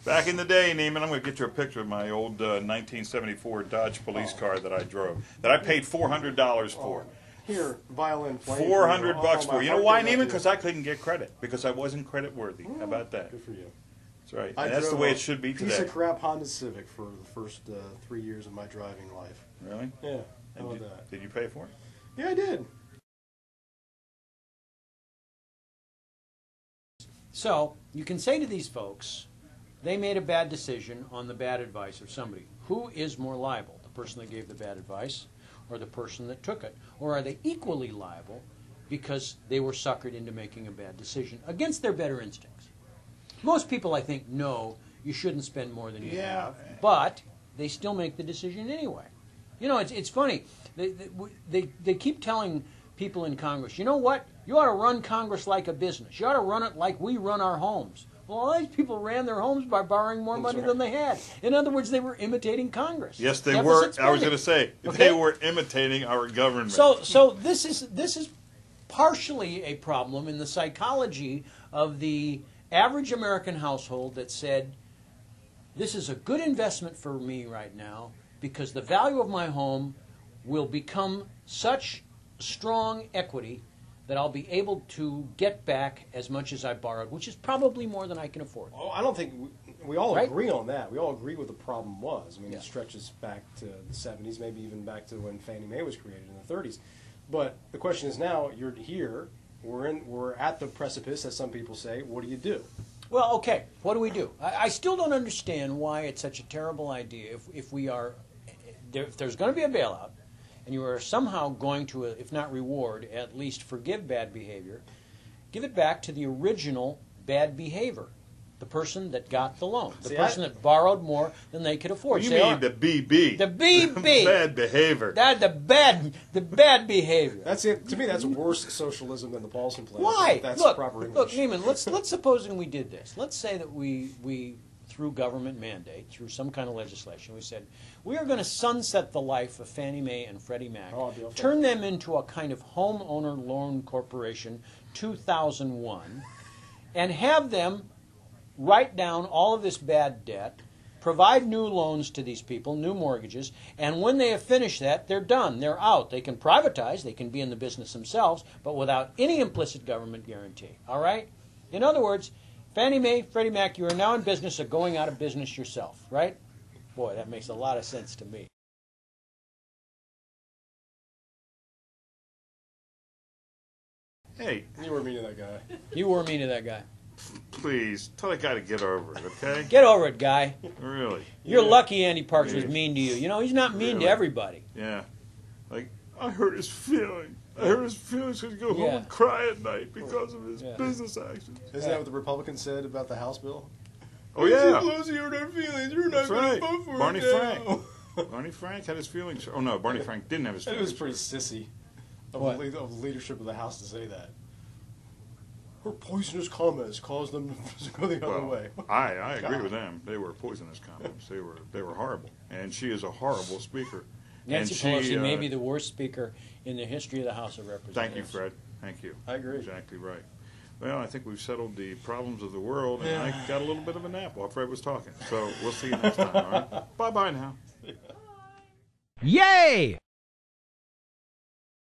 Back in the day, Neiman, I'm going to get you a picture of my old 1974 Dodge police car that I drove, that I paid $400 for. Here, violin playing. $400 for. You know why, Neiman? Because I couldn't get credit. Because I wasn't credit worthy. How about that? Good for you. That's right. And that's the way it should be today. Piece of crap Honda Civic for the first 3 years of my driving life. Really? Yeah. How about that? Did you pay for it? Yeah, I did. So, you can say to these folks, they made a bad decision on the bad advice of somebody. Who is more liable? The person that gave the bad advice or the person that took it? Or are they equally liable because they were suckered into making a bad decision against their better instincts? Most people, I think, know you shouldn't spend more than you have, but they still make the decision anyway. You know, it's funny. They keep telling people in Congress, you know what? You ought to run Congress like a business. You ought to run it like we run our homes. Well, all these people ran their homes by borrowing more money than they had. In other words, they were imitating Congress. Yes, they were. I was going to say, they were imitating our government. So this is partially a problem in the psychology of the average American household that said, this is a good investment for me right now because the value of my home will become such strong equity that I'll be able to get back as much as I borrowed, which is probably more than I can afford. Oh, I don't think we all agree on that. We all agree what the problem was. I mean, it stretches back to the 70s, maybe even back to when Fannie Mae was created in the 30s. But the question is now, you're here, we're at the precipice, as some people say. What do you do? Well, okay, what do we do? I still don't understand why it's such a terrible idea if there's going to be a bailout, and you are somehow going to, if not reward, at least forgive bad behavior, give it back to the original bad behavior, the person that got the loan, the person that borrowed more than they could afford. You mean the BB. The BB. Bad behavior. The bad behavior. That's it. To me, that's worse socialism than the Paulson plan. Why? That's look, proper English. Look, Neiman, let's suppose we did this. Let's say that we through government mandate, through some kind of legislation, we said, we are going to sunset the life of Fannie Mae and Freddie Mac, turn them into a kind of homeowner loan corporation, 2001, and have them write down all of this bad debt, provide new loans to these people, new mortgages, and when they have finished that, they're done. They're out. They can privatize. They can be in the business themselves, but without any implicit government guarantee. All right? In other words, Fannie Mae, Freddie Mac, you are now in business of going out of business yourself, right? Boy, that makes a lot of sense to me. Hey. You were mean to that guy. You were mean to that guy. Please, tell that guy to get over it, okay? Get over it, guy. Really? You're lucky Andy Parks was mean to you. You know, he's not mean to everybody. Yeah. Like, I hurt his feelings. I hurt his feelings because he'd go home and cry at night because of his business actions. Isn't that what the Republicans said about the House bill? Oh, yeah. Those you hurt our feelings. You're not going to vote for Barney it Frank. Barney Frank had his feelings. Oh, no, Barney Frank didn't have his feelings. It was pretty sissy of the leadership of the House to say that. Her poisonous comments caused them to go the other way. I agree with them. They were poisonous comments. They were horrible. And she is a horrible speaker. Nancy Pelosi may be the worst speaker in the history of the House of Representatives. Thank you, Fred. Thank you. I agree. Exactly right. Well, I think we've settled the problems of the world, and I got a little bit of a nap while Fred was talking. So we'll see you next time, all right? Bye-bye now. Yay!